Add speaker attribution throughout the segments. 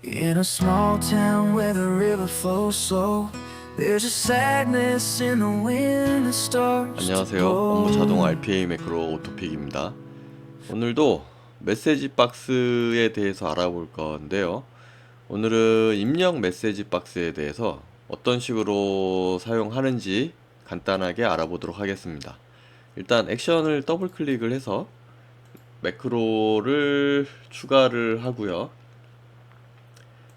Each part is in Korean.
Speaker 1: In a small town where the river flows slow, there's a sadness in the wind that starts to
Speaker 2: 안녕하세요. 업무 자동
Speaker 1: blow.
Speaker 2: RPA 매크로 오토픽입니다. 오늘도 메시지 박스에 대해서 알아볼 건데요. 오늘은 입력 메시지 박스에 대해서 어떤 식으로 사용하는지 간단하게 알아보도록 하겠습니다. 일단 액션을 더블 클릭을 해서 매크로를 추가를 하고요.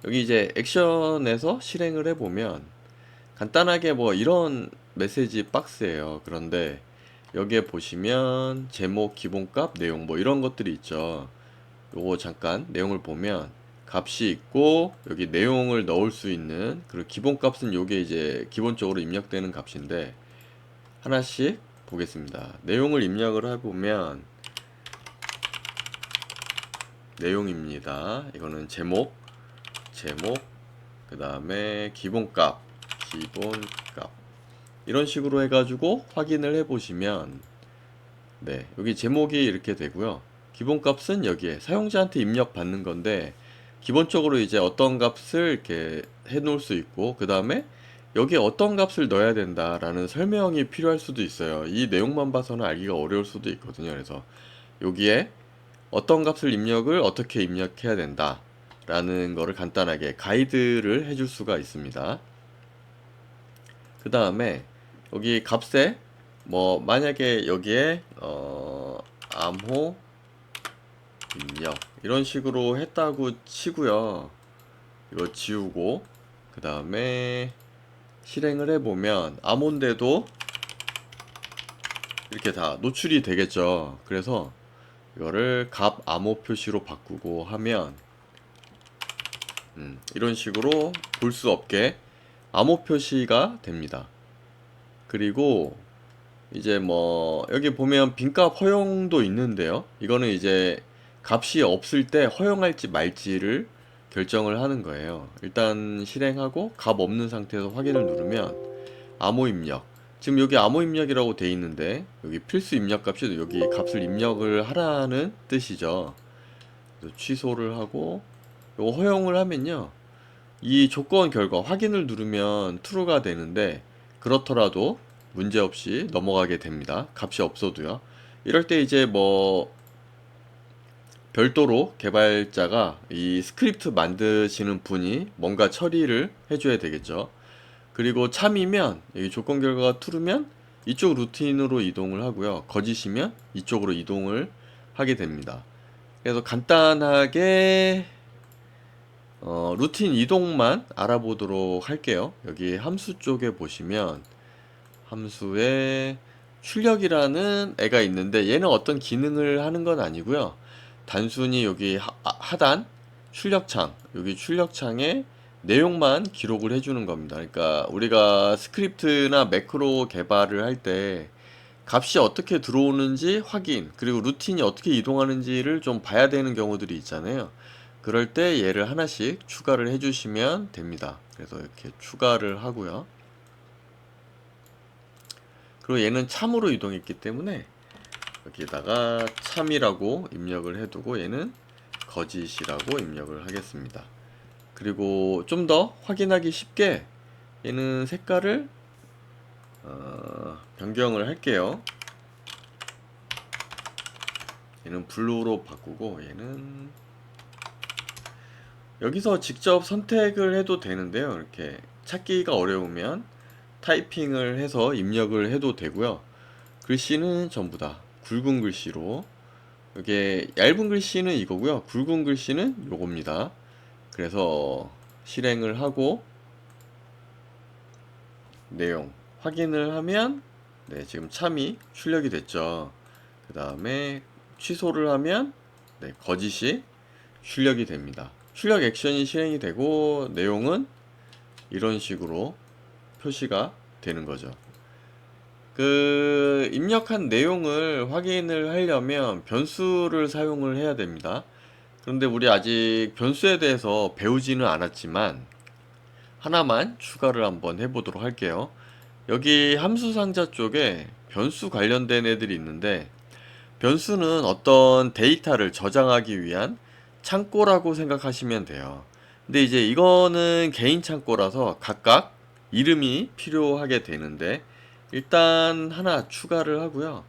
Speaker 2: 여기 이제 액션에서 실행을 해보면 간단하게 뭐 이런 메시지 박스예요. 그런데 여기에 보시면 제목, 기본값, 내용 뭐 이런 것들이 있죠. 요거 잠깐 내용을 보면 값이 있고 여기 내용을 넣을 수 있는, 그리고 기본값은 요게 이제 기본적으로 입력되는 값인데 하나씩 보겠습니다. 내용을 입력을 해보면 내용입니다. 이거는 제목, 그 다음에 기본값, 이런 식으로 해가지고 확인을 해보시면 네, 여기 제목이 이렇게 되고요. 기본값은 여기에 사용자한테 입력받는 건데 기본적으로 이제 어떤 값을 이렇게 해 놓을 수 있고, 그 다음에 여기에 어떤 값을 넣어야 된다라는 설명이 필요할 수도 있어요. 이 내용만 봐서는 알기가 어려울 수도 있거든요. 그래서 여기에 어떤 값을 입력을 어떻게 입력해야 된다 라는 거를 간단하게 가이드를 해줄 수가 있습니다. 그 다음에 여기 값에 뭐 만약에 여기에 암호 입력 이런 식으로 했다고 치고요. 이거 지우고 그 다음에 실행을 해보면 암호인데도 이렇게 다 노출이 되겠죠. 그래서 이거를 값 암호 표시로 바꾸고 하면 이런 식으로 볼 수 없게 암호 표시가 됩니다. 그리고 이제 뭐 여기 보면 빈값 허용도 있는데요. 이거는 이제 값이 없을 때 허용할지 말지를 결정을 하는 거예요. 일단 실행하고 값 없는 상태에서 확인을 누르면 암호 입력, 지금 여기 암호 입력이라고 돼 있는데 여기 필수 입력 값이 여기 값을 입력을 하라는 뜻이죠. 그래서 취소를 하고 이거 허용을 하면요, 이 조건 결과 확인을 누르면 true가 되는데 그렇더라도 문제없이 넘어가게 됩니다. 값이 없어도요. 이럴 때 이제 뭐 별도로 개발자가 이 스크립트 만드시는 분이 뭔가 처리를 해줘야 되겠죠. 그리고 참이면 여기 조건 결과가 true면 이쪽 루틴으로 이동을 하고요. 거짓이면 이쪽으로 이동을 하게 됩니다. 그래서 간단하게 루틴 이동만 알아보도록 할게요. 여기 함수 쪽에 보시면 함수에 출력이라는 애가 있는데 얘는 어떤 기능을 하는 건 아니고요. 단순히 여기 하단 출력창, 여기 출력창에 내용만 기록을 해주는 겁니다. 그러니까 우리가 스크립트나 매크로 개발을 할 때 값이 어떻게 들어오는지 확인, 그리고 루틴이 어떻게 이동하는지를 좀 봐야 되는 경우들이 있잖아요. 그럴 때 얘를 하나씩 추가를 해주시면 됩니다. 그래서 이렇게 추가를 하고요. 그리고 얘는 참으로 이동했기 때문에 여기다가 참이라고 입력을 해두고 얘는 거짓이라고 입력을 하겠습니다. 그리고 좀 더 확인하기 쉽게 얘는 색깔을 변경을 할게요. 얘는 블루로 바꾸고 얘는 여기서 직접 선택을 해도 되는데요. 이렇게 찾기가 어려우면 타이핑을 해서 입력을 해도 되고요. 글씨는 전부 다 굵은 글씨로, 이게 얇은 글씨는 이거고요. 굵은 글씨는 요겁니다. 그래서 실행을 하고 내용 확인을 하면 네, 지금 참이 출력이 됐죠. 그 다음에 취소를 하면 네, 거짓이 출력이 됩니다. 출력 액션이 실행이 되고 내용은 이런 식으로 표시가 되는 거죠. 그 입력한 내용을 확인을 하려면 변수를 사용을 해야 됩니다. 그런데 우리 아직 변수에 대해서 배우지는 않았지만 하나만 추가를 한번 해보도록 할게요. 여기 함수 상자 쪽에 변수 관련된 애들이 있는데 변수는 어떤 데이터를 저장하기 위한 창고라고 생각하시면 돼요. 근데 이제 이거는 개인 창고라서 각각 이름이 필요하게 되는데 일단 하나 추가를 하고요.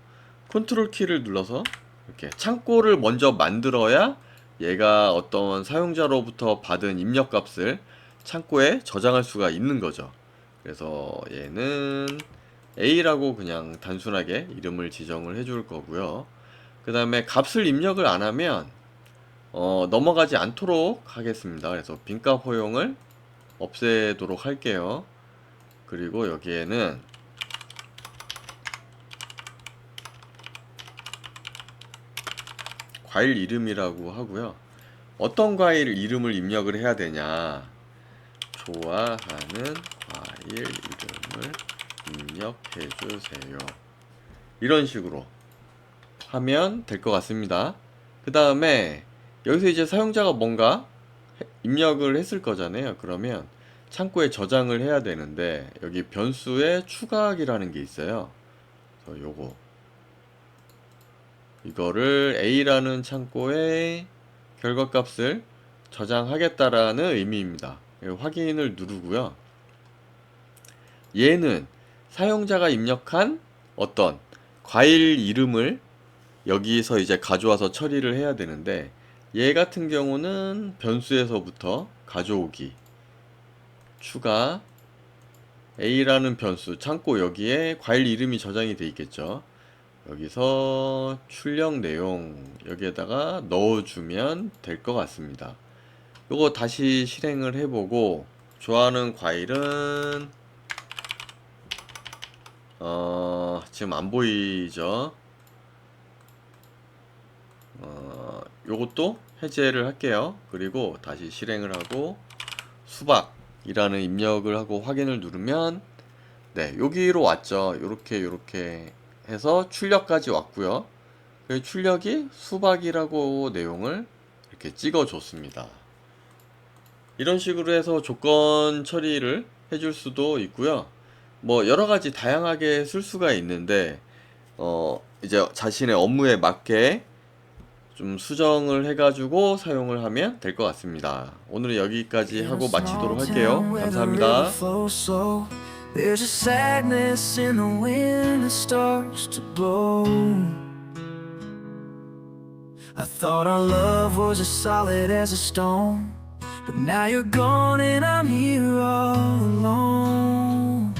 Speaker 2: 컨트롤 키를 눌러서 이렇게 창고를 먼저 만들어야 얘가 어떤 사용자로부터 받은 입력값을 창고에 저장할 수가 있는 거죠. 그래서 얘는 A라고 그냥 단순하게 이름을 지정을 해줄 거고요. 그 다음에 값을 입력을 안 하면 넘어가지 않도록 하겠습니다. 그래서 빈값 허용을 없애도록 할게요. 그리고 여기에는 과일 이름이라고 하고요. 어떤 과일 이름을 입력을 해야 되냐, 좋아하는 과일 이름을 입력해 주세요. 이런 식으로 하면 될 것 같습니다. 그 다음에 여기서 이제 사용자가 뭔가 입력을 했을 거잖아요. 그러면 창고에 저장을 해야 되는데 여기 변수에 추가하기라는 게 있어요. 그래서 이거를 A라는 창고에 결과값을 저장하겠다라는 의미입니다. 확인을 누르고요. 얘는 사용자가 입력한 어떤 과일 이름을 여기서 이제 가져와서 처리를 해야 되는데 얘 같은 경우는 변수에서부터 가져오기, 추가, A라는 변수, 창고 여기에 과일 이름이 저장이 돼 있겠죠. 여기서 출력 내용 여기에다가 넣어주면 될 것 같습니다. 요거 다시 실행을 해보고 좋아하는 과일은 지금 안 보이죠? 요것도 해제를 할게요. 그리고 다시 실행을 하고 수박이라는 입력을 하고 확인을 누르면 네, 여기로 왔죠. 요렇게 해서 출력까지 왔고요. 그 출력이 수박이라고 내용을 이렇게 찍어 줬습니다. 이런 식으로 해서 조건 처리를 해줄 수도 있고요. 뭐 여러가지 다양하게 쓸 수가 있는데 이제 자신의 업무에 맞게 좀 수정을 해가지고 사용을 하면 될 것 같습니다. 오늘은 여기까지 하고 마치도록 할게요. 감사합니다.
Speaker 1: There's a sadness in the wind that starts to blow. I thought our love was as solid as a stone, but now you're gone and I'm here all alone.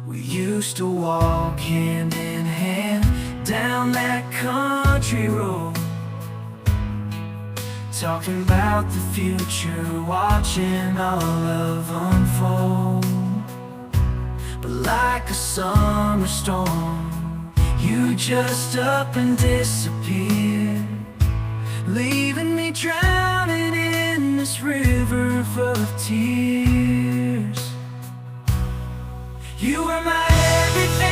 Speaker 1: We used to walk hand in hand down that country road, talking about the future, watching our love unfold. But like a summer storm, you just up and disappeared, leaving me drowning in this river of tears. You were my everything.